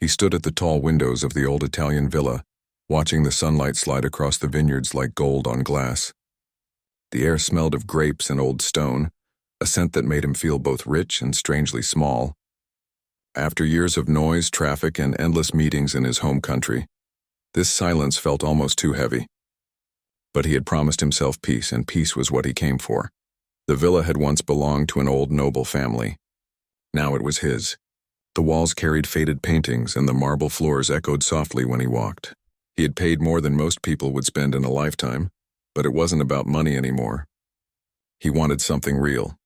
He stood at the tall windows of the old Italian villa, watching the sunlight slide across the vineyards like gold on glass. The air smelled of grapes and old stone, a scent that made him feel both rich and strangely small. After years of noise, traffic, and endless meetings in his home country, this silence felt almost too heavy. But he had promised himself peace, and peace was what he came for. The villa had once belonged to an old noble family. Now it was his. The walls carried faded paintings, and the marble floors echoed softly when he walked. He had paid more than most people would spend in a lifetime, but it wasn't about money anymore. He wanted something real,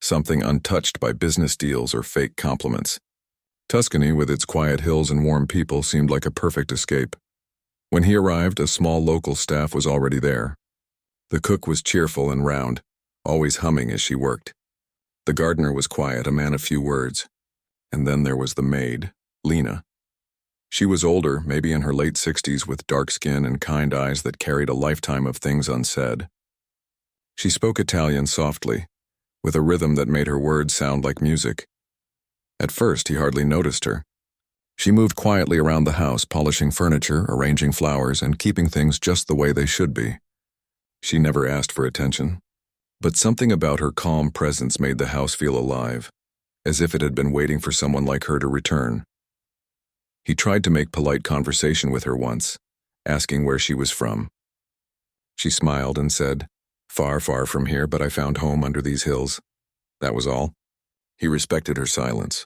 something untouched by business deals or fake compliments. Tuscany, with its quiet hills and warm people, seemed like a perfect escape. When he arrived, a small local staff was already there. The cook was cheerful and round, always humming as she worked. The gardener was quiet, a man of few words. And then there was the maid, Lena. She was older, maybe in her late 60s, with dark skin and kind eyes that carried a lifetime of things unsaid. She spoke Italian softly, with a rhythm that made her words sound like music. At first, he hardly noticed her. She moved quietly around the house, polishing furniture, arranging flowers, and keeping things just the way they should be. She never asked for attention, but something about her calm presence made the house feel alive, as if it had been waiting for someone like her to return. He tried to make polite conversation with her once, asking where she was from. She smiled and said, "Far, far from here, but I found home under these hills." That was all. He respected her silence.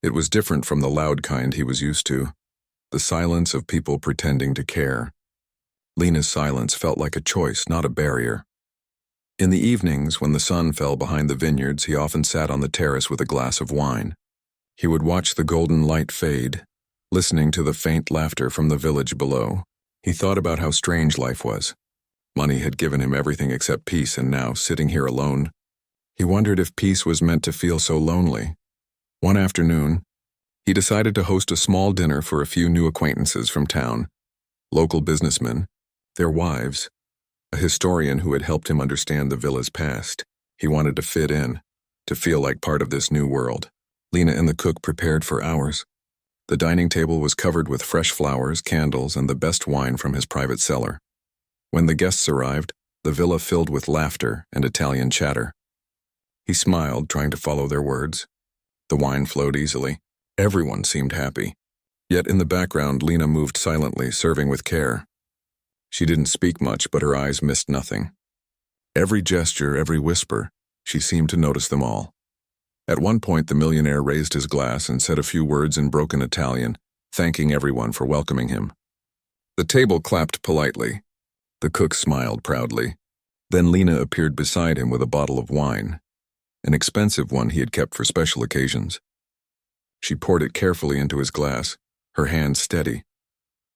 It was different from the loud kind he was used to, the silence of people pretending to care. Lena's silence felt like a choice, not a barrier. In the evenings, when the sun fell behind the vineyards, he often sat on the terrace with a glass of wine. He would watch the golden light fade, listening to the faint laughter from the village below. He thought about how strange life was. Money had given him everything except peace, and now, sitting here alone, he wondered if peace was meant to feel so lonely. One afternoon, he decided to host a small dinner for a few new acquaintances from town, local businessmen, their wives, a historian who had helped him understand the villa's past. He wanted to fit in, to feel like part of this new world. Lena and the cook prepared for hours. The dining table was covered with fresh flowers, candles, and the best wine from his private cellar. When the guests arrived, the villa filled with laughter and Italian chatter. He smiled, trying to follow their words. The wine flowed easily. Everyone seemed happy. Yet in the background, Lena moved silently, serving with care. She didn't speak much, but her eyes missed nothing. Every gesture, every whisper, she seemed to notice them all. At one point, the millionaire raised his glass and said a few words in broken Italian, thanking everyone for welcoming him. The table clapped politely. The cook smiled proudly. Then Lena appeared beside him with a bottle of wine, an expensive one he had kept for special occasions. She poured it carefully into his glass, her hand steady.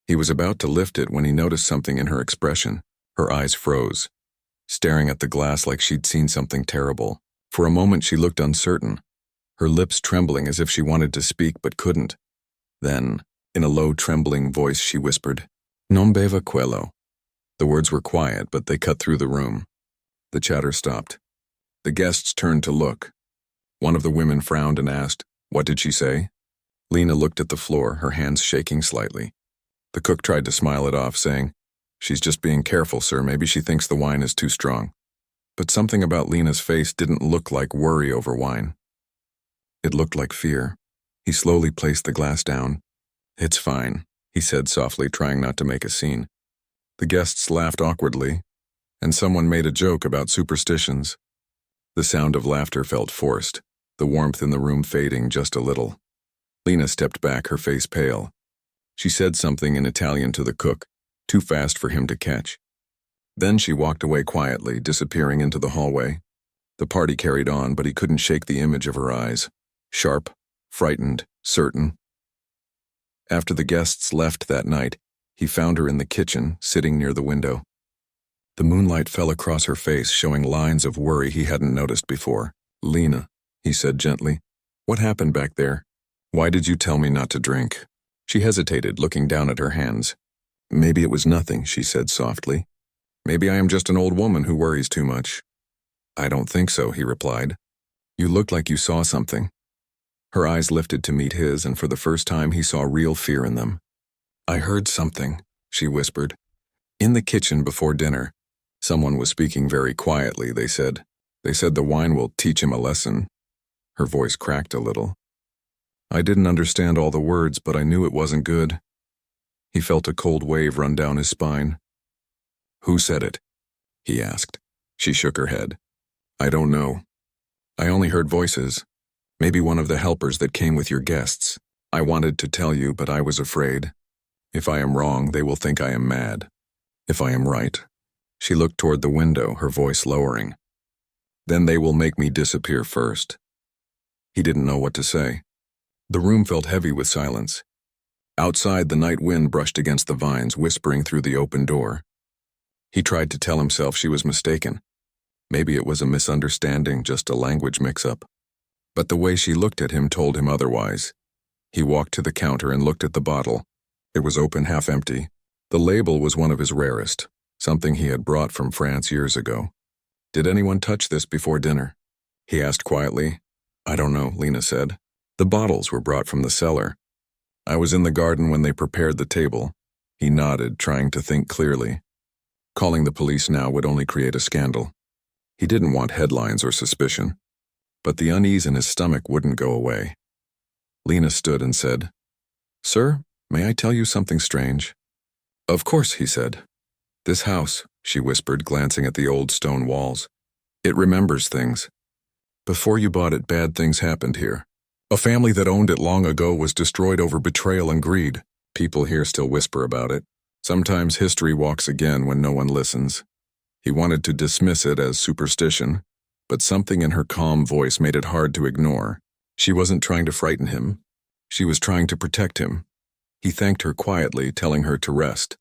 He was about to lift it when he noticed something in her expression. Her eyes froze, staring at the glass like she'd seen something terrible. For a moment she looked uncertain, her lips trembling as if she wanted to speak but couldn't. Then, in a low, trembling voice, she whispered, "Non beva quello." The words were quiet, but they cut through the room. The chatter stopped. The guests turned to look. One of the women frowned and asked, "What did she say?" Lena looked at the floor, her hands shaking slightly. The cook tried to smile it off, saying, "She's just being careful, sir. Maybe she thinks the wine is too strong." But something about Lena's face didn't look like worry over wine. It looked like fear. He slowly placed the glass down. "It's fine," he said softly, trying not to make a scene. The guests laughed awkwardly, and someone made a joke about superstitions. The sound of laughter felt forced, the warmth in the room fading just a little. Lena stepped back, her face pale. She said something in Italian to the cook, too fast for him to catch. Then she walked away quietly, disappearing into the hallway. The party carried on, but he couldn't shake the image of her eyes. Sharp, frightened, certain. After the guests left that night, he found her in the kitchen, sitting near the window. The moonlight fell across her face, showing lines of worry he hadn't noticed before. "Lena," he said gently, "what happened back there? Why did you tell me not to drink?" She hesitated, looking down at her hands. "Maybe it was nothing," she said softly. "Maybe I am just an old woman who worries too much." "I don't think so," he replied. "You looked like you saw something." Her eyes lifted to meet his, and for the first time he saw real fear in them. "I heard something," she whispered. "In the kitchen before dinner. Someone was speaking very quietly, they said. They said the wine will teach him a lesson." Her voice cracked a little. "I didn't understand all the words, but I knew it wasn't good." He felt a cold wave run down his spine. "Who said it?" he asked. She shook her head. "I don't know. I only heard voices. Maybe one of the helpers that came with your guests. I wanted to tell you, but I was afraid. If I am wrong, they will think I am mad. If I am right." She looked toward the window, her voice lowering. "Then they will make me disappear first." He didn't know what to say. The room felt heavy with silence. Outside, the night wind brushed against the vines, whispering through the open door. He tried to tell himself she was mistaken. Maybe it was a misunderstanding, just a language mix-up. But the way she looked at him told him otherwise. He walked to the counter and looked at the bottle. It was open, half empty. The label was one of his rarest, something he had brought from France years ago. "Did anyone touch this before dinner?" he asked quietly. "I don't know," Lena said. "The bottles were brought from the cellar. I was in the garden when they prepared the table." He nodded, trying to think clearly. Calling the police now would only create a scandal. He didn't want headlines or suspicion. But the unease in his stomach wouldn't go away. Lena stood and said, "Sir, may I tell you something strange?" "Of course," he said. "This house," she whispered, glancing at the old stone walls. "It remembers things. Before you bought it, bad things happened here. A family that owned it long ago was destroyed over betrayal and greed. People here still whisper about it. Sometimes history walks again when no one listens." He wanted to dismiss it as superstition, but something in her calm voice made it hard to ignore. She wasn't trying to frighten him. She was trying to protect him. He thanked her quietly, telling her to rest.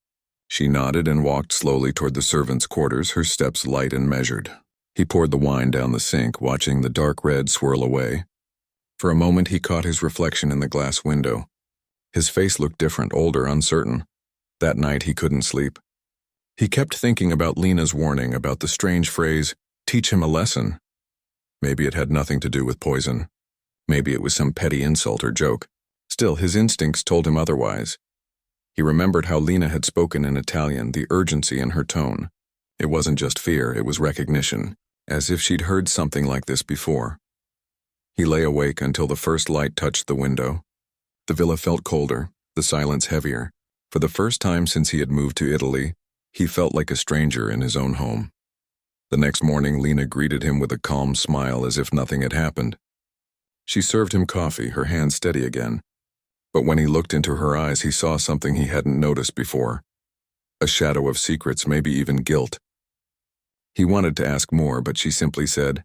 She nodded and walked slowly toward the servants' quarters, her steps light and measured. He poured the wine down the sink, watching the dark red swirl away. For a moment he caught his reflection in the glass window. His face looked different, older, uncertain. That night he couldn't sleep. He kept thinking about Lena's warning, about the strange phrase, "teach him a lesson." Maybe it had nothing to do with poison. Maybe it was some petty insult or joke. Still, his instincts told him otherwise. He remembered how Lena had spoken in Italian, the urgency in her tone. It wasn't just fear, it was recognition, as if she'd heard something like this before. He lay awake until the first light touched the window. The villa felt colder, the silence heavier. For the first time since he had moved to Italy, he felt like a stranger in his own home. The next morning, Lena greeted him with a calm smile as if nothing had happened. She served him coffee, her hand steady again. But when he looked into her eyes, he saw something he hadn't noticed before. A shadow of secrets, maybe even guilt. He wanted to ask more, but she simply said,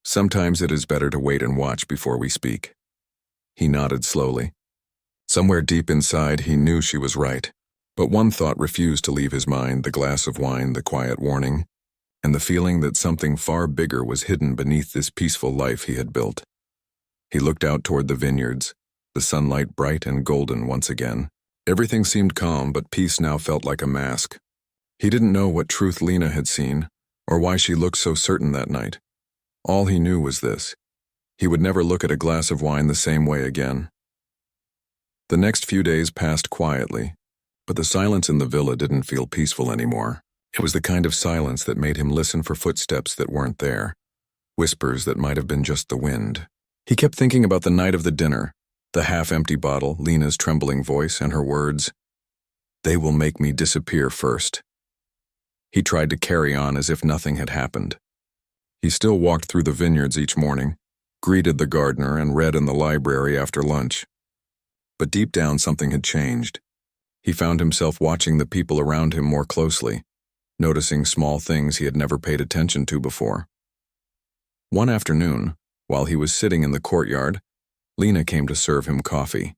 "Sometimes it is better to wait and watch before we speak." He nodded slowly. Somewhere deep inside, he knew she was right. But one thought refused to leave his mind, the glass of wine, the quiet warning, and the feeling that something far bigger was hidden beneath this peaceful life he had built. He looked out toward the vineyards, the sunlight bright and golden once again. Everything seemed calm, but peace now felt like a mask. He didn't know what truth Lena had seen, or why she looked so certain that night. All he knew was this: he would never look at a glass of wine the same way again. The next few days passed quietly, but the silence in the villa didn't feel peaceful anymore. It was the kind of silence that made him listen for footsteps that weren't there, whispers that might have been just the wind. He kept thinking about the night of the dinner, the half-empty bottle, Lena's trembling voice, and her words, "They will make me disappear first." He tried to carry on as if nothing had happened. He still walked through the vineyards each morning, greeted the gardener, and read in the library after lunch. But deep down something had changed. He found himself watching the people around him more closely, noticing small things he had never paid attention to before. One afternoon, while he was sitting in the courtyard, Lena came to serve him coffee.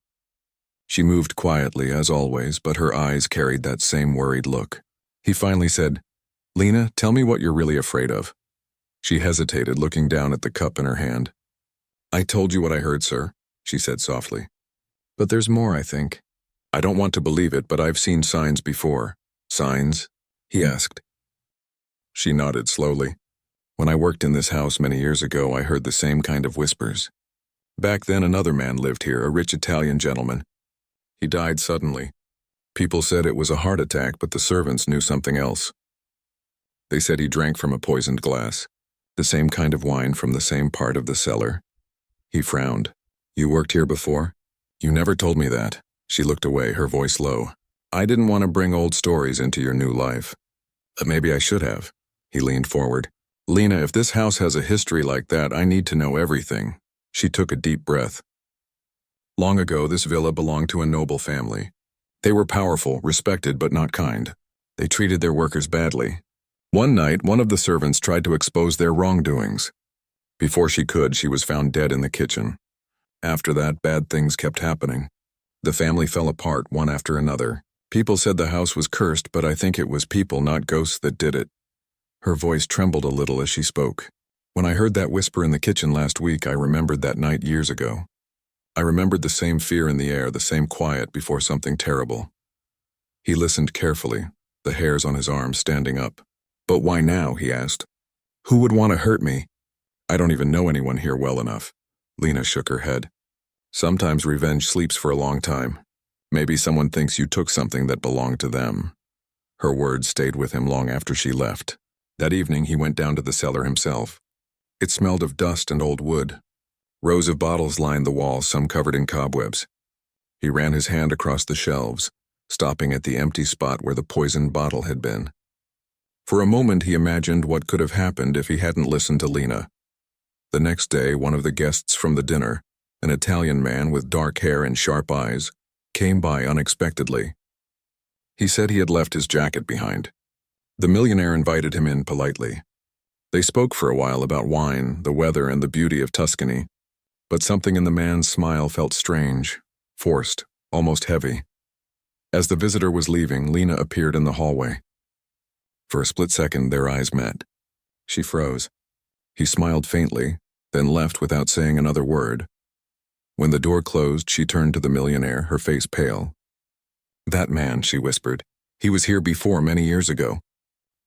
She moved quietly, as always, but her eyes carried that same worried look. He finally said, "Lena, tell me what you're really afraid of." She hesitated, looking down at the cup in her hand. "I told you what I heard, sir," she said softly. "But there's more, I think. I don't want to believe it, but I've seen signs before." "Signs?" he asked. She nodded slowly. "When I worked in this house many years ago, I heard the same kind of whispers. Back then another man lived here, a rich Italian gentleman. He died suddenly. People said it was a heart attack, but the servants knew something else. They said he drank from a poisoned glass, the same kind of wine from the same part of the cellar. He frowned. You worked here before? You never told me that. She looked away, her voice low. I didn't want to bring old stories into your new life. Maybe I should have. He leaned forward. Lena, if this house has a history like that, I need to know everything. She took a deep breath. Long ago, this villa belonged to a noble family. They were powerful, respected, but not kind. They treated their workers badly. One night, one of the servants tried to expose their wrongdoings. Before she could, she was found dead in the kitchen. After that, bad things kept happening. The family fell apart one after another. People said the house was cursed, but I think it was people, not ghosts, that did it. Her voice trembled a little as she spoke. When I heard that whisper in the kitchen last week, I remembered that night years ago. I remembered the same fear in the air, the same quiet before something terrible. He listened carefully, the hairs on his arms standing up. But why now, he asked. Who would want to hurt me? I don't even know anyone here well enough. Lena shook her head. Sometimes revenge sleeps for a long time. Maybe someone thinks you took something that belonged to them. Her words stayed with him long after she left. That evening he went down to the cellar himself. It smelled of dust and old wood. Rows of bottles lined the walls, some covered in cobwebs. He ran his hand across the shelves, stopping at the empty spot where the poisoned bottle had been. For a moment he imagined what could have happened if he hadn't listened to Lena. The next day, one of the guests from the dinner, an Italian man with dark hair and sharp eyes, came by unexpectedly. He said he had left his jacket behind. The millionaire invited him in politely. They spoke for a while about wine, the weather, and the beauty of Tuscany, but something in the man's smile felt strange, forced, almost heavy. As the visitor was leaving, Lena appeared in the hallway. For a split second, their eyes met. She froze. He smiled faintly, then left without saying another word. When the door closed, she turned to the millionaire, her face pale. That man, she whispered. He was here before, many years ago.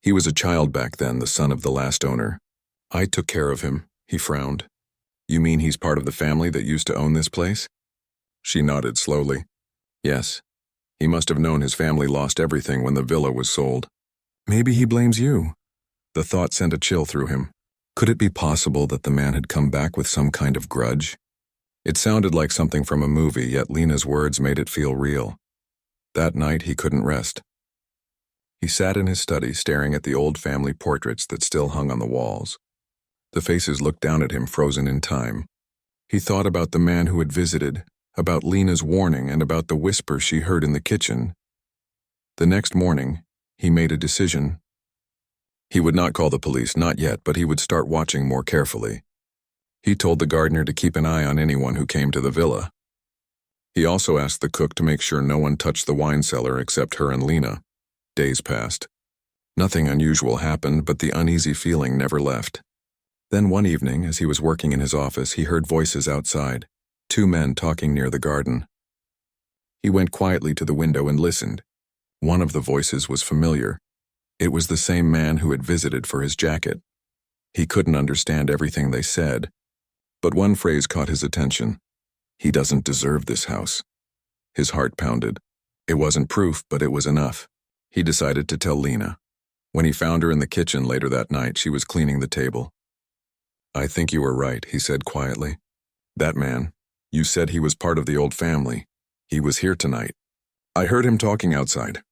He was a child back then, the son of the last owner. I took care of him, he frowned. You mean he's part of the family that used to own this place? She nodded slowly. Yes. He must have known his family lost everything when the villa was sold. Maybe he blames you. The thought sent a chill through him. Could it be possible that the man had come back with some kind of grudge? It sounded like something from a movie, yet Lena's words made it feel real. That night he couldn't rest. He sat in his study staring at the old family portraits that still hung on the walls. The faces looked down at him, frozen in time. He thought about the man who had visited, about Lena's warning, and about the whisper she heard in the kitchen. The next morning, he made a decision. He would not call the police, not yet, but he would start watching more carefully. He told the gardener to keep an eye on anyone who came to the villa. He also asked the cook to make sure no one touched the wine cellar except her and Lena. Days passed. Nothing unusual happened, but the uneasy feeling never left. Then one evening, as he was working in his office, he heard voices outside, 2 men talking near the garden. He went quietly to the window and listened. One of the voices was familiar. It was the same man who had visited for his jacket. He couldn't understand everything they said, but one phrase caught his attention. He doesn't deserve this house. His heart pounded. It wasn't proof, but it was enough. He decided to tell Lena. When he found her in the kitchen later that night, she was cleaning the table. I think you were right, he said quietly. That man, you said he was part of the old family. He was here tonight. I heard him talking outside.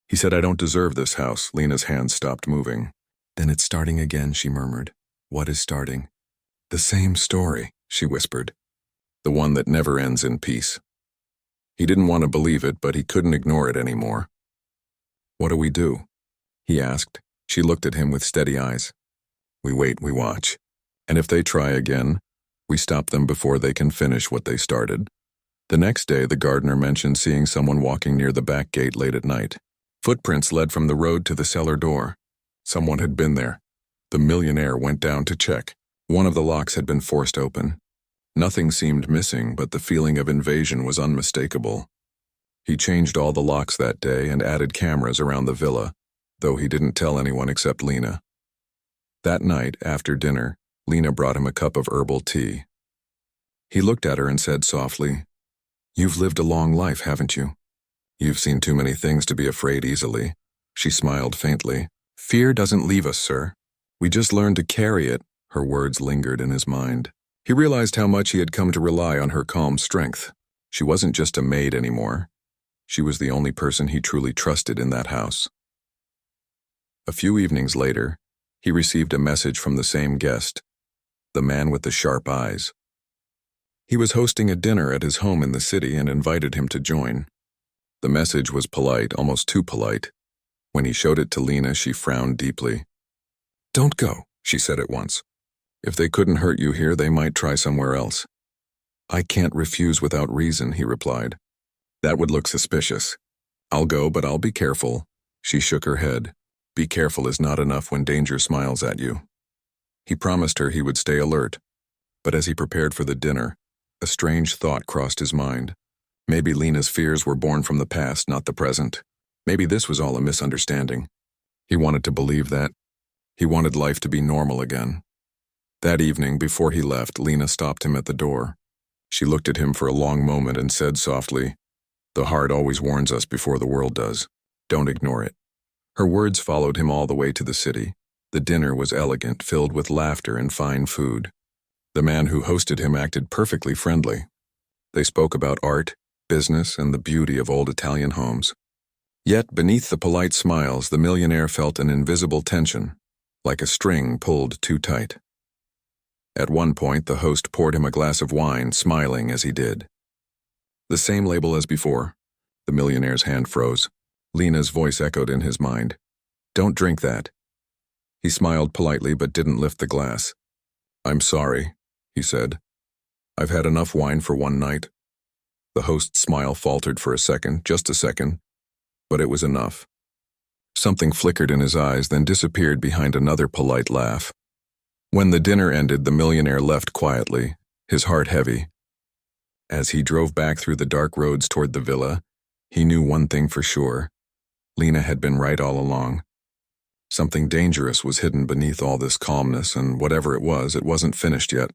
He said I don't deserve this house. Lena's hands stopped moving. Then it's starting again, she murmured. What is starting? The same story, she whispered. The one that never ends in peace. He didn't want to believe it, but he couldn't ignore it anymore. What do we do? He asked. She looked at him with steady eyes. We wait, we watch. And if they try again, we stop them before they can finish what they started. The next day, the gardener mentioned seeing someone walking near the back gate late at night. Footprints led from the road to the cellar door. Someone had been there. The millionaire went down to check. One of the locks had been forced open. Nothing seemed missing, but the feeling of invasion was unmistakable. He changed all the locks that day and added cameras around the villa, though he didn't tell anyone except Lena. That night, after dinner, Lena brought him a cup of herbal tea. He looked at her and said softly, "You've lived a long life, haven't you? You've seen too many things to be afraid easily." She smiled faintly. "Fear doesn't leave us, sir. We just learn to carry it." Her words lingered in his mind. He realized how much he had come to rely on her calm strength. She wasn't just a maid anymore. She was the only person he truly trusted in that house. A few evenings later, he received a message from the same guest, the man with the sharp eyes. He was hosting a dinner at his home in the city and invited him to join. The message was polite, almost too polite. When he showed it to Lena, she frowned deeply. "Don't go," she said at once. "If they couldn't hurt you here, they might try somewhere else." "I can't refuse without reason," he replied. "That would look suspicious." "I'll go, but I'll be careful." She shook her head. Be careful is not enough when danger smiles at you. He promised her he would stay alert, but as he prepared for the dinner, a strange thought crossed his mind. Maybe Lena's fears were born from the past, not the present. Maybe this was all a misunderstanding. He wanted to believe that. He wanted life to be normal again. That evening, before he left, Lena stopped him at the door. She looked at him for a long moment and said softly, "The heart always warns us before the world does. Don't ignore it." Her words followed him all the way to the city. The dinner was elegant, filled with laughter and fine food. The man who hosted him acted perfectly friendly. They spoke about art, business, and the beauty of old Italian homes. Yet, beneath the polite smiles, the millionaire felt an invisible tension, like a string pulled too tight. At one point, the host poured him a glass of wine, smiling as he did. The same label as before. The millionaire's hand froze. Lena's voice echoed in his mind. "Don't drink that." He smiled politely but didn't lift the glass. "I'm sorry," he said. "I've had enough wine for one night." The host's smile faltered for a second, just a second, but it was enough. Something flickered in his eyes, then disappeared behind another polite laugh. When the dinner ended, the millionaire left quietly, his heart heavy. As he drove back through the dark roads toward the villa, he knew one thing for sure. Lena had been right all along. Something dangerous was hidden beneath all this calmness, and whatever it wasn't finished yet.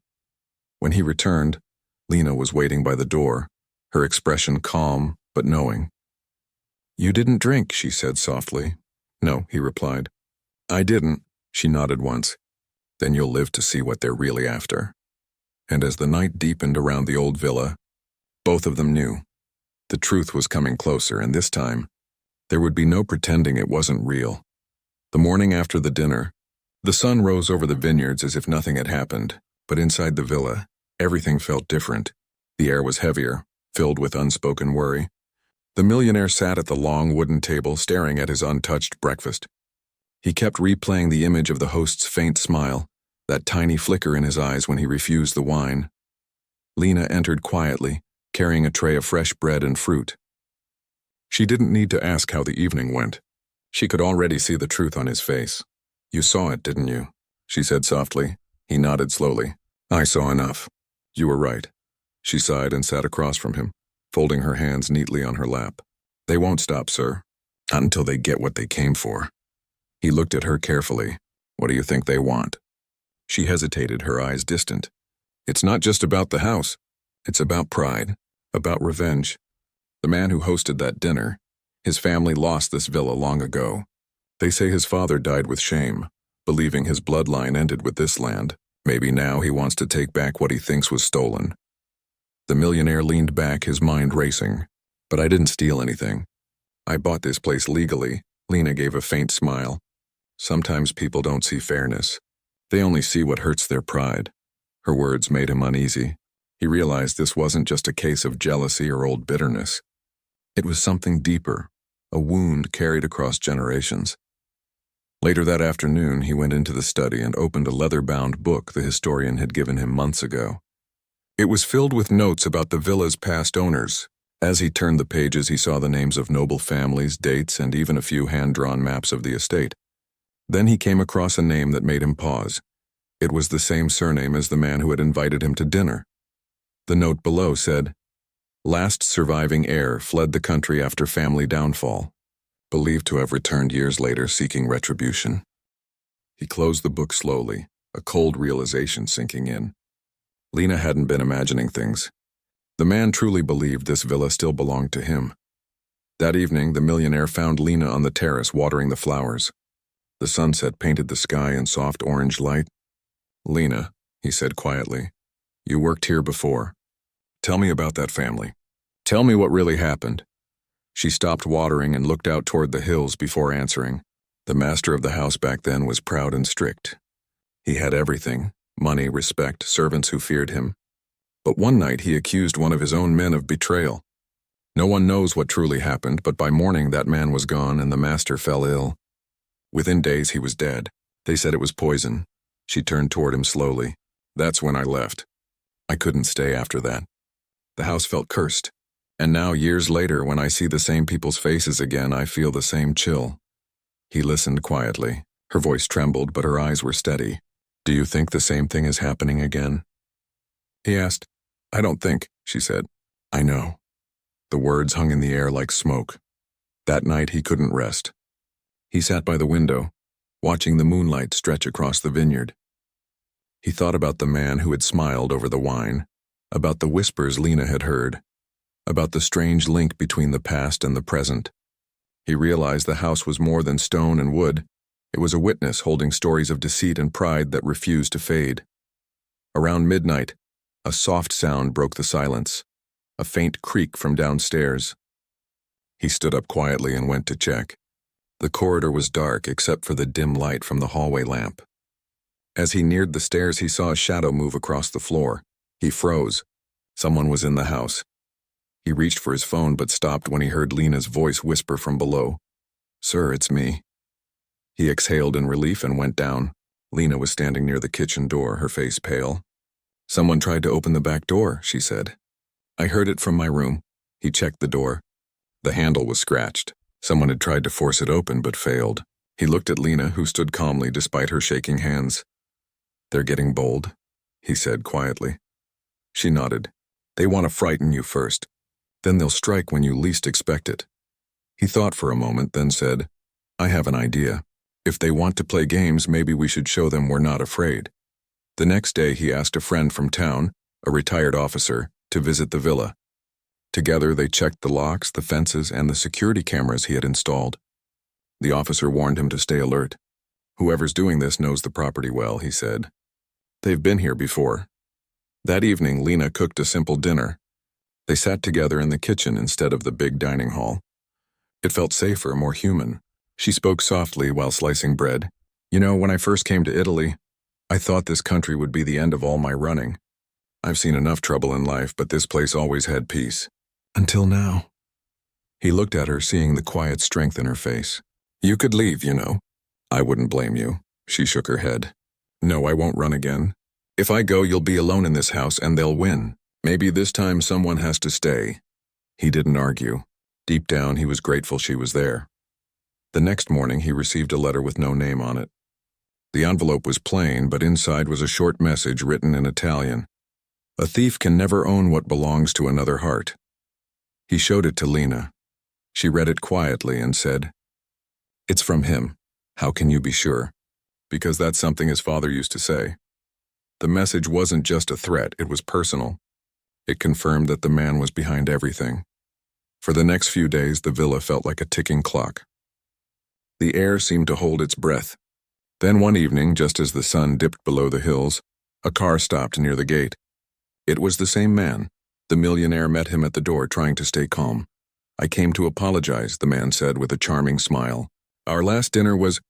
When he returned, Lena was waiting by the door, her expression calm but knowing. "You didn't drink," she said softly. "No," he replied. "I didn't." She nodded once. "Then you'll live to see what they're really after." And as the night deepened around the old villa, both of them knew. The truth was coming closer, and this time, there would be no pretending it wasn't real. The morning after the dinner, the sun rose over the vineyards as if nothing had happened, but inside the villa, everything felt different. The air was heavier, filled with unspoken worry. The millionaire sat at the long wooden table staring at his untouched breakfast. He kept replaying the image of the host's faint smile, that tiny flicker in his eyes when he refused the wine. Lena entered quietly, carrying a tray of fresh bread and fruit. She didn't need to ask how the evening went. She could already see the truth on his face. "You saw it, didn't you?" she said softly. He nodded slowly. "I saw enough. You were right." She sighed and sat across from him, folding her hands neatly on her lap. "They won't stop, sir. Not until they get what they came for." He looked at her carefully. "What do you think they want?" She hesitated, her eyes distant. "It's not just about the house. It's about pride, about revenge. The man who hosted that dinner, his family lost this villa long ago. They say his father died with shame, believing his bloodline ended with this land. Maybe now he wants to take back what he thinks was stolen." The millionaire leaned back, his mind racing. "But I didn't steal anything. I bought this place legally." Lena gave a faint smile. "Sometimes people don't see fairness. They only see what hurts their pride." Her words made him uneasy. He realized this wasn't just a case of jealousy or old bitterness. It was something deeper, a wound carried across generations. Later that afternoon, he went into the study and opened a leather-bound book the historian had given him months ago. It was filled with notes about the villa's past owners. As he turned the pages, he saw the names of noble families, dates, and even a few hand-drawn maps of the estate. Then he came across a name that made him pause. It was the same surname as the man who had invited him to dinner. The note below said, "Last surviving heir fled the country after family downfall, believed to have returned years later seeking retribution." He closed the book slowly, a cold realization sinking in. Lena hadn't been imagining things. The man truly believed this villa still belonged to him. That evening, the millionaire found Lena on the terrace watering the flowers. The sunset painted the sky in soft orange light. "Lena," he said quietly, "you worked here before. Tell me about that family. Tell me what really happened." She stopped watering and looked out toward the hills before answering. The master of the house back then was proud and strict. He had everything: money, respect, servants who feared him. But one night he accused one of his own men of betrayal. No one knows what truly happened, but by morning that man was gone and the master fell ill. Within days he was dead. They said it was poison. She turned toward him slowly. "That's when I left. I couldn't stay after that. The house felt cursed. And now, years later, when I see the same people's faces again, I feel the same chill." He listened quietly. Her voice trembled, but her eyes were steady. "Do you think the same thing is happening again?" he asked. "I don't think," she said. "I know." The words hung in the air like smoke. That night he couldn't rest. He sat by the window, watching the moonlight stretch across the vineyard. He thought about the man who had smiled over the wine, about the whispers Lena had heard, about the strange link between the past and the present. He realized the house was more than stone and wood. It was a witness holding stories of deceit and pride that refused to fade. Around midnight, a soft sound broke the silence, a faint creak from downstairs. He stood up quietly and went to check. The corridor was dark except for the dim light from the hallway lamp. As he neared the stairs, he saw a shadow move across the floor. He froze. Someone was in the house. He reached for his phone but stopped when he heard Lena's voice whisper from below. "Sir, it's me." He exhaled in relief and went down. Lena was standing near the kitchen door, her face pale. "Someone tried to open the back door," she said. "I heard it from my room." He checked the door. The handle was scratched. Someone had tried to force it open but failed. He looked at Lena, who stood calmly despite her shaking hands. "They're getting bold," he said quietly. She nodded. "They want to frighten you first. Then they'll strike when you least expect it." He thought for a moment, then said, "I have an idea. If they want to play games, maybe we should show them we're not afraid." The next day he asked a friend from town, a retired officer, to visit the villa. Together they checked the locks, the fences, and the security cameras he had installed. The officer warned him to stay alert. "Whoever's doing this knows the property well," he said. "They've been here before." That evening, Lena cooked a simple dinner. They sat together in the kitchen instead of the big dining hall. It felt safer, more human. She spoke softly while slicing bread. "You know, when I first came to Italy, I thought this country would be the end of all my running. I've seen enough trouble in life, but this place always had peace. Until now." He looked at her, seeing the quiet strength in her face. "You could leave, you know." "I wouldn't blame you." She shook her head. "No, I won't run again. If I go, you'll be alone in this house and they'll win. Maybe this time someone has to stay." He didn't argue. Deep down, he was grateful she was there. The next morning, he received a letter with no name on it. The envelope was plain, but inside was a short message written in Italian. "A thief can never own what belongs to another heart." He showed it to Lena. She read it quietly and said, "It's from him. How can you be sure?" Because that's something his father used to say. The message wasn't just a threat, it was personal. It confirmed that the man was behind everything. For the next few days, the villa felt like a ticking clock. The air seemed to hold its breath. Then one evening, just as the sun dipped below the hills, a car stopped near the gate. It was the same man. The millionaire met him at the door, trying to stay calm. "I came to apologize," the man said with a charming smile. "Our last dinner was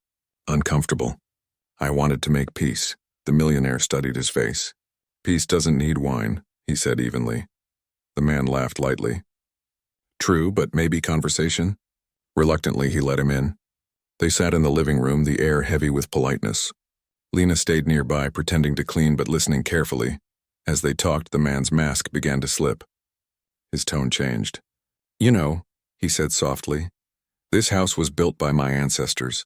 uncomfortable. I wanted to make peace." The millionaire studied his face. "Peace doesn't need wine," he said evenly. The man laughed lightly. "True, but maybe conversation?" Reluctantly, he let him in. They sat in the living room, the air heavy with politeness. Lena stayed nearby, pretending to clean but listening carefully. As they talked, the man's mask began to slip. His tone changed. "You know," he said softly, "this house was built by my ancestors.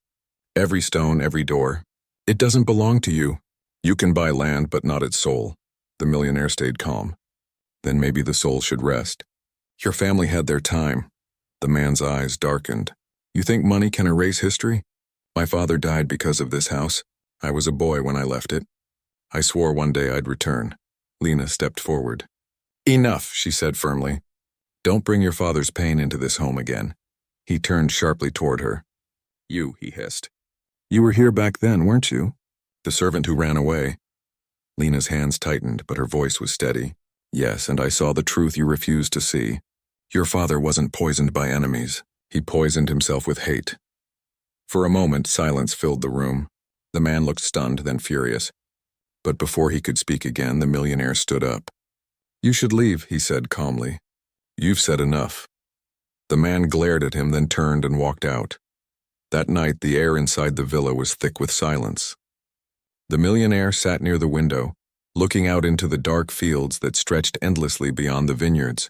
Every stone, every door. It doesn't belong to you. You can buy land, but not its soul." The millionaire stayed calm. "Then maybe the soul should rest. Your family had their time." The man's eyes darkened. "You think money can erase history? My father died because of this house. I was a boy when I left it. I swore one day I'd return. Lena stepped forward. Enough, she said firmly. Don't bring your father's pain into this home again. He turned sharply toward her. You, he hissed. You were here back then, weren't you? The servant who ran away. Lena's hands tightened, but her voice was steady. Yes, and I saw the truth you refused to see. Your father wasn't poisoned by enemies. He poisoned himself with hate. For a moment, silence filled the room. The man looked stunned, then furious. But before he could speak again, the millionaire stood up. You should leave, he said calmly. You've said enough. The man glared at him, then turned and walked out. That night, the air inside the villa was thick with silence. The millionaire sat near the window, looking out into the dark fields that stretched endlessly beyond the vineyards.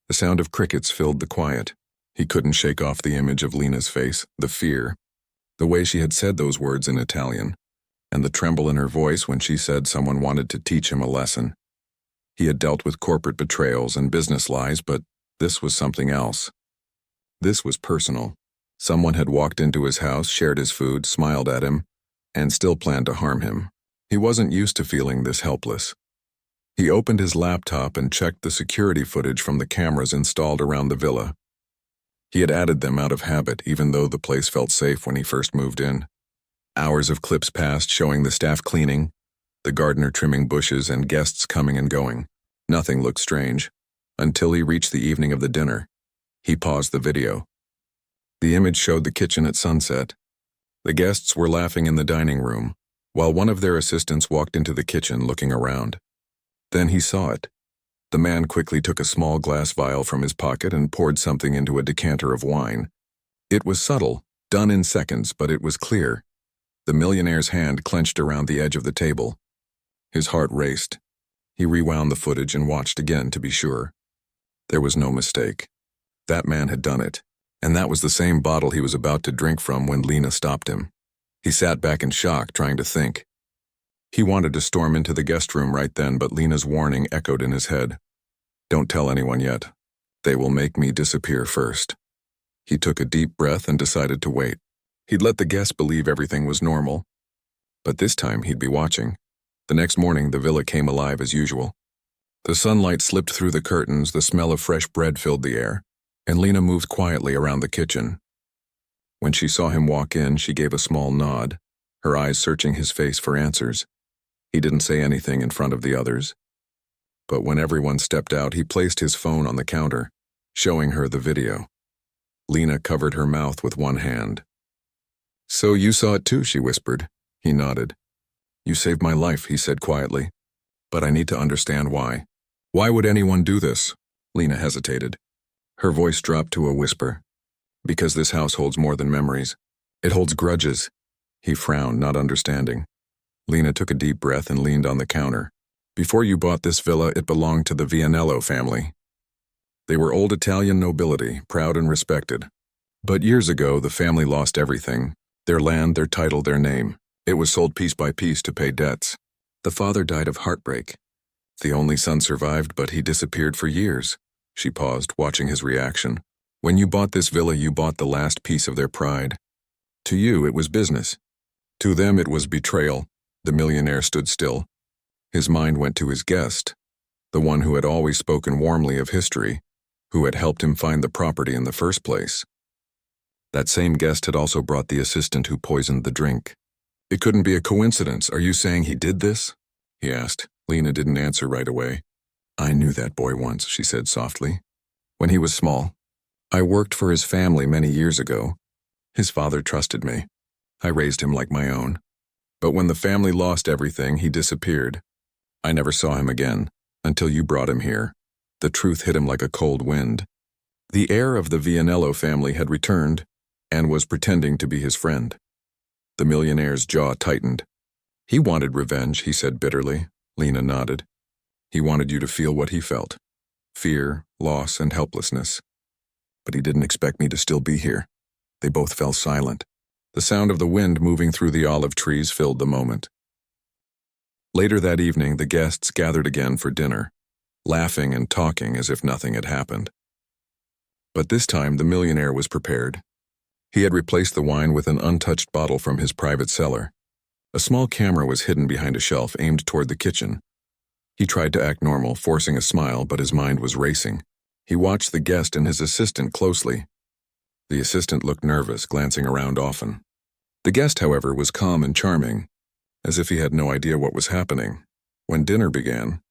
The sound of crickets filled the quiet. He couldn't shake off the image of Lena's face, the fear, the way she had said those words in Italian, and the tremble in her voice when she said someone wanted to teach him a lesson. He had dealt with corporate betrayals and business lies, but this was something else. This was personal. Someone had walked into his house, shared his food, smiled at him, and still planned to harm him. He wasn't used to feeling this helpless. He opened his laptop and checked the security footage from the cameras installed around the villa. He had added them out of habit, even though the place felt safe when he first moved in. Hours of clips passed showing the staff cleaning, the gardener trimming bushes, and guests coming and going. Nothing looked strange, until he reached the evening of the dinner. He paused the video. The image showed the kitchen at sunset. The guests were laughing in the dining room, while one of their assistants walked into the kitchen looking around. Then he saw it. The man quickly took a small glass vial from his pocket and poured something into a decanter of wine. It was subtle, done in seconds, but it was clear. The millionaire's hand clenched around the edge of the table. His heart raced. He rewound the footage and watched again to be sure. There was no mistake. That man had done it, and that was the same bottle he was about to drink from when Lena stopped him. He sat back in shock, trying to think. He wanted to storm into the guest room right then, but Lena's warning echoed in his head. Don't tell anyone yet. They will make me disappear first. He took a deep breath and decided to wait. He'd let the guests believe everything was normal. But this time he'd be watching. The next morning, the villa came alive as usual. The sunlight slipped through the curtains, the smell of fresh bread filled the air, and Lena moved quietly around the kitchen. When she saw him walk in, she gave a small nod, her eyes searching his face for answers. He didn't say anything in front of the others. But when everyone stepped out, he placed his phone on the counter, showing her the video. Lena covered her mouth with one hand. So you saw it too, she whispered. He nodded. You saved my life, he said quietly. But I need to understand why. Why would anyone do this? Lena hesitated. Her voice dropped to a whisper. Because this house holds more than memories. It holds grudges. He frowned, not understanding. Lena took a deep breath and leaned on the counter. Before you bought this villa, it belonged to the Vianello family. They were old Italian nobility, proud and respected. But years ago, the family lost everything. Their land, their title, their name. It was sold piece by piece to pay debts. The father died of heartbreak. The only son survived, but he disappeared for years. She paused, watching his reaction. When you bought this villa, you bought the last piece of their pride. To you, it was business. To them, it was betrayal. The millionaire stood still. His mind went to his guest, the one who had always spoken warmly of history, who had helped him find the property in the first place. That same guest had also brought the assistant who poisoned the drink. It couldn't be a coincidence. Are you saying he did this? He asked. Lena didn't answer right away. I knew that boy once, she said softly. When he was small. I worked for his family many years ago. His father trusted me. I raised him like my own. But when the family lost everything, he disappeared. I never saw him again, until you brought him here. The truth hit him like a cold wind. The heir of the Vianello family had returned, and was pretending to be his friend. The millionaire's jaw tightened. He wanted revenge, he said bitterly. Lena nodded. He wanted you to feel what he felt. Fear, loss, and helplessness. But he didn't expect me to still be here. They both fell silent. The sound of the wind moving through the olive trees filled the moment. Later that evening, the guests gathered again for dinner, laughing and talking as if nothing had happened. But this time, the millionaire was prepared. He had replaced the wine with an untouched bottle from his private cellar. A small camera was hidden behind a shelf aimed toward the kitchen. He tried to act normal, forcing a smile, but his mind was racing. He watched the guest and his assistant closely. The assistant looked nervous, glancing around often. The guest, however, was calm and charming, as if he had no idea what was happening. When dinner began,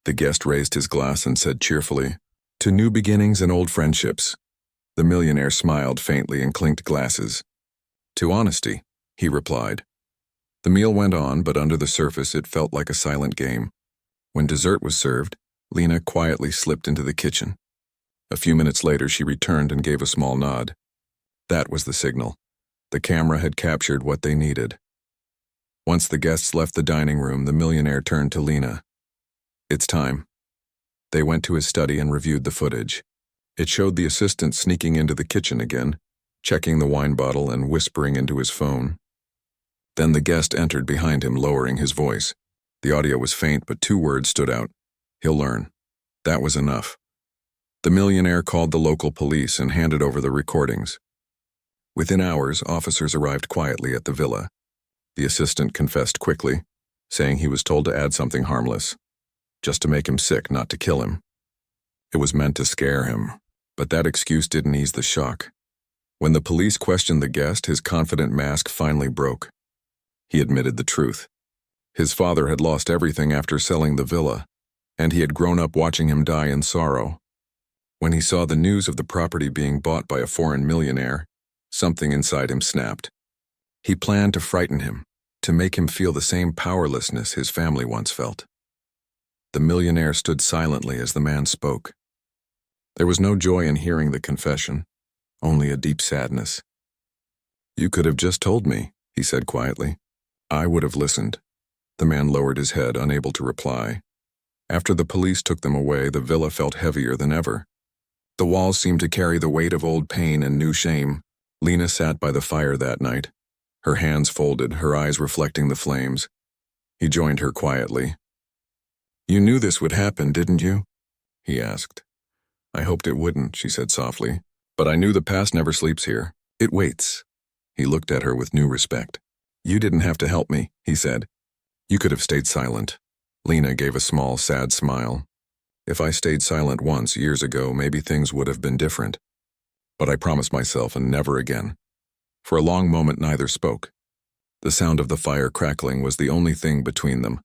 the guest raised his glass and said cheerfully, "To new beginnings and old friendships." The millionaire smiled faintly and clinked glasses. "To honesty," he replied. The meal went on, but under the surface it felt like a silent game. When dessert was served, Lena quietly slipped into the kitchen. A few minutes later she returned and gave a small nod. That was the signal. The camera had captured what they needed. Once the guests left the dining room, the millionaire turned to Lena. "It's time." They went to his study and reviewed the footage. It showed the assistant sneaking into the kitchen again, checking the wine bottle and whispering into his phone. Then the guest entered behind him, lowering his voice. The audio was faint, but 2 words stood out. "He'll learn." That was enough. The millionaire called the local police and handed over the recordings. Within hours, officers arrived quietly at the villa. The assistant confessed quickly, saying he was told to add something harmless, just to make him sick, not to kill him. It was meant to scare him, but that excuse didn't ease the shock. When the police questioned the guest, his confident mask finally broke. He admitted the truth. His father had lost everything after selling the villa, and he had grown up watching him die in sorrow. When he saw the news of the property being bought by a foreign millionaire, something inside him snapped. He planned to frighten him, to make him feel the same powerlessness his family once felt. The millionaire stood silently as the man spoke. There was no joy in hearing the confession, only a deep sadness. "You could have just told me," he said quietly. "I would have listened." The man lowered his head, unable to reply. After the police took them away, the villa felt heavier than ever. The walls seemed to carry the weight of old pain and new shame. Lena sat by the fire that night, her hands folded, her eyes reflecting the flames. He joined her quietly. "You knew this would happen, didn't you?" he asked. "I hoped it wouldn't," she said softly. "But I knew the past never sleeps here. It waits." He looked at her with new respect. "You didn't have to help me," he said. "You could have stayed silent." Lena gave a small, sad smile. "If I stayed silent once, years ago, maybe things would have been different. But I promised myself, and never again." For a long moment neither spoke. The sound of the fire crackling was the only thing between them.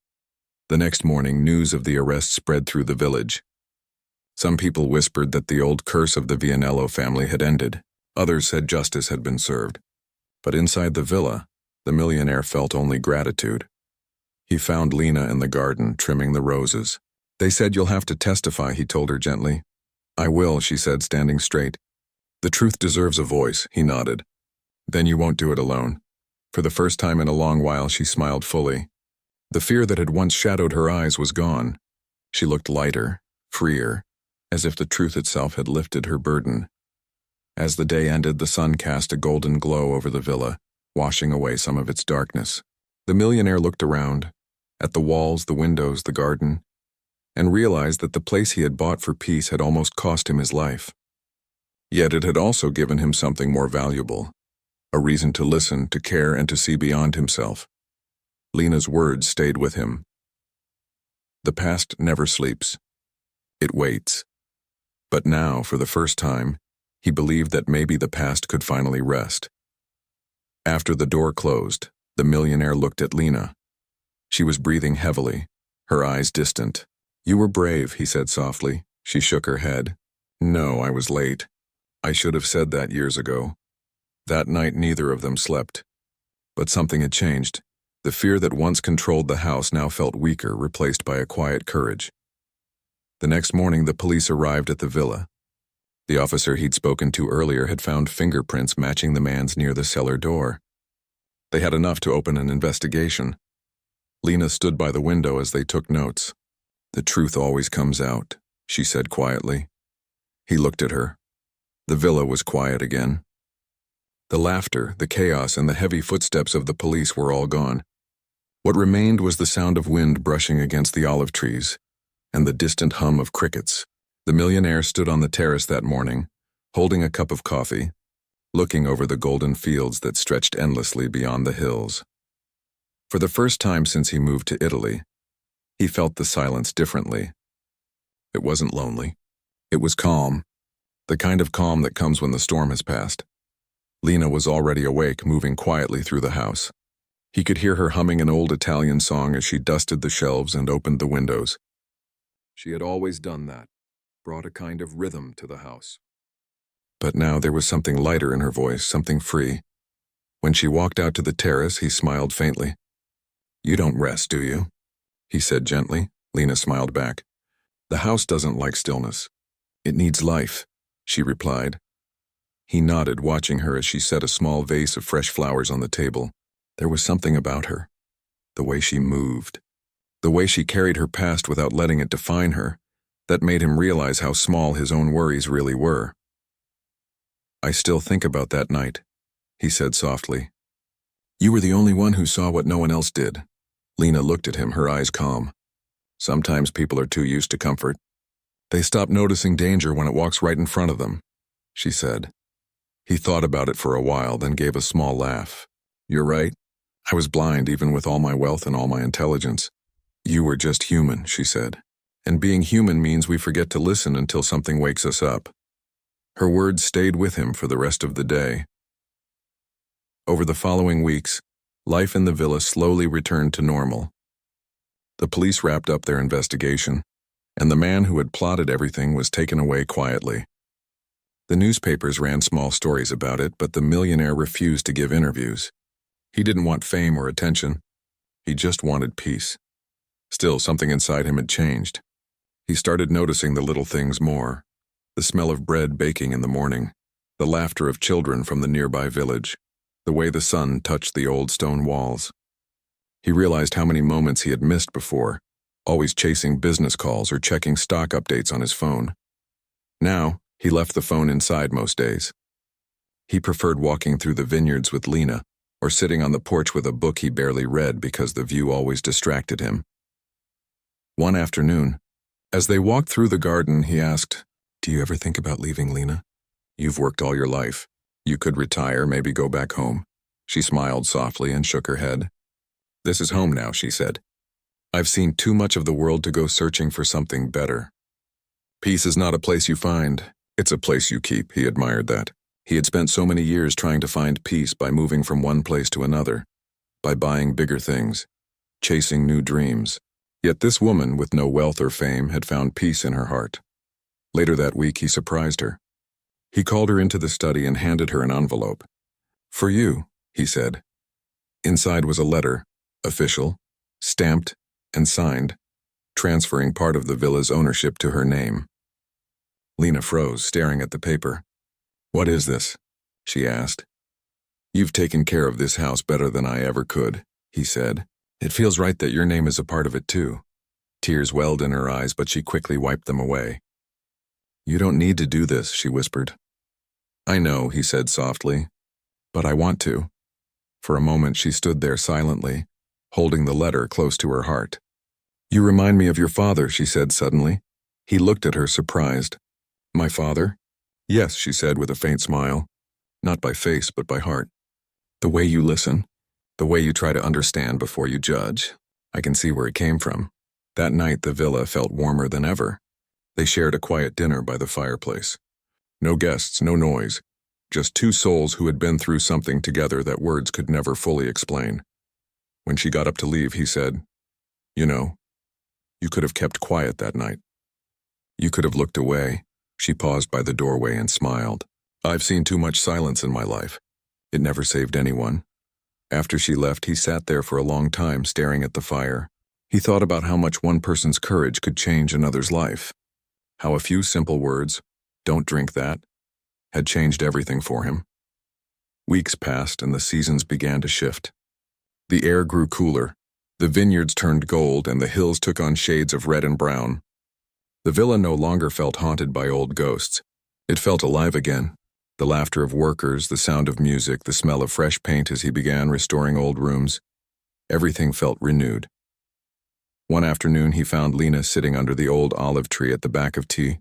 The next morning, news of the arrest spread through the village. Some people whispered that the old curse of the Vianello family had ended. Others said justice had been served. But inside the villa, the millionaire felt only gratitude. He found Lena in the garden, trimming the roses. "They said you'll have to testify," he told her gently. "I will," she said, standing straight. "The truth deserves a voice," he nodded. "Then you won't do it alone." For the first time in a long while, she smiled fully. The fear that had once shadowed her eyes was gone. She looked lighter, freer, as if the truth itself had lifted her burden. As the day ended, the sun cast a golden glow over the villa, washing away some of its darkness. The millionaire looked around, at the walls, the windows, the garden, and realized that the place he had bought for peace had almost cost him his life. Yet it had also given him something more valuable, a reason to listen, to care, and to see beyond himself. Lena's words stayed with him. The past never sleeps. It waits. But now, for the first time, he believed that maybe the past could finally rest. After the door closed, the millionaire looked at Lena. She was breathing heavily, her eyes distant. "You were brave," he said softly. She shook her head. "No, I was late. I should have said that years ago." That night neither of them slept. But something had changed. The fear that once controlled the house now felt weaker, replaced by a quiet courage. The next morning the police arrived at the villa. The officer he'd spoken to earlier had found fingerprints matching the man's near the cellar door. They had enough to open an investigation. Lena stood by the window as they took notes. "The truth always comes out," she said quietly. He looked at her. The villa was quiet again. The laughter, the chaos, and the heavy footsteps of the police were all gone. What remained was the sound of wind brushing against the olive trees, and the distant hum of crickets. The millionaire stood on the terrace that morning, holding a cup of coffee, looking over the golden fields that stretched endlessly beyond the hills. For the first time since he moved to Italy, He felt the silence differently. It wasn't lonely. It was calm, the kind of calm that comes when the storm has passed. Lena was already awake, moving quietly through the house. He could hear her humming an old Italian song as she dusted the shelves and opened the windows. She had always done that, brought a kind of rhythm to the house. But now there was something lighter in her voice, something free. When she walked out to the terrace, he smiled faintly. "You don't rest, do you?" he said gently. Lena smiled back. "The house doesn't like stillness. It needs life," she replied. He nodded, watching her as she set a small vase of fresh flowers on the table. There was something about her. The way she moved. The way she carried her past without letting it define her, that made him realize how small his own worries really were. "I still think about that night," he said softly. "You were the only one who saw what no one else did." Lena looked at him, her eyes calm. "Sometimes people are too used to comfort. They stop noticing danger when it walks right in front of them," she said. He thought about it for a while, then gave a small laugh. "You're right. I was blind even with all my wealth and all my intelligence. You were just human," she said. "And being human means we forget to listen until something wakes us up." Her words stayed with him for the rest of the day. Over the following weeks, life in the villa slowly returned to normal. The police wrapped up their investigation, and the man who had plotted everything was taken away quietly. The newspapers ran small stories about it, but the millionaire refused to give interviews. He didn't want fame or attention. He just wanted peace. Still, something inside him had changed. He started noticing the little things more. The smell of bread baking in the morning, the laughter of children from the nearby village, the way the sun touched the old stone walls. He realized how many moments he had missed before, always chasing business calls or checking stock updates on his phone. Now, he left the phone inside most days. He preferred walking through the vineyards with Lena, or sitting on the porch with a book he barely read because the view always distracted him. One afternoon, as they walked through the garden, he asked, "Do you ever think about leaving, Lena? You've worked all your life. You could retire, maybe go back home." She smiled softly and shook her head. "This is home now," she said. "I've seen too much of the world to go searching for something better." Peace is not a place you find, it's a place you keep. He admired that. He had spent so many years trying to find peace by moving from one place to another, by buying bigger things, chasing new dreams. Yet this woman, with no wealth or fame, had found peace in her heart. Later that week, he surprised her. He called her into the study and handed her an envelope. "For you," he said. Inside was a letter, official, stamped, and signed, transferring part of the villa's ownership to her name. Lena froze, staring at the paper. "What is this?" she asked. "You've taken care of this house better than I ever could," he said. "It feels right that your name is a part of it too." Tears welled in her eyes, but she quickly wiped them away. "You don't need to do this," she whispered. "I know," he said softly, "but I want to." For a moment she stood there silently, holding the letter close to her heart. "You remind me of your father," she said suddenly. He looked at her, surprised. "My father?" "Yes," she said with a faint smile. "Not by face, but by heart. The way you listen, the way you try to understand before you judge. I can see where it came from." That night the villa felt warmer than ever. They shared a quiet dinner by the fireplace. No guests, no noise, just two souls who had been through something together that words could never fully explain. When she got up to leave, he said, "You know, you could have kept quiet that night. You could have looked away." She paused by the doorway and smiled. "I've seen too much silence in my life. It never saved anyone." After she left, he sat there for a long time, staring at the fire. He thought about how much one person's courage could change another's life. How a few simple words, "Don't drink that," had changed everything for him. Weeks passed and the seasons began to shift. The air grew cooler, the vineyards turned gold, and the hills took on shades of red and brown. The villa no longer felt haunted by old ghosts. It felt alive again. The laughter of workers, the sound of music, the smell of fresh paint as he began restoring old rooms. Everything felt renewed. One afternoon he found Lena sitting under the old olive tree at the back of T.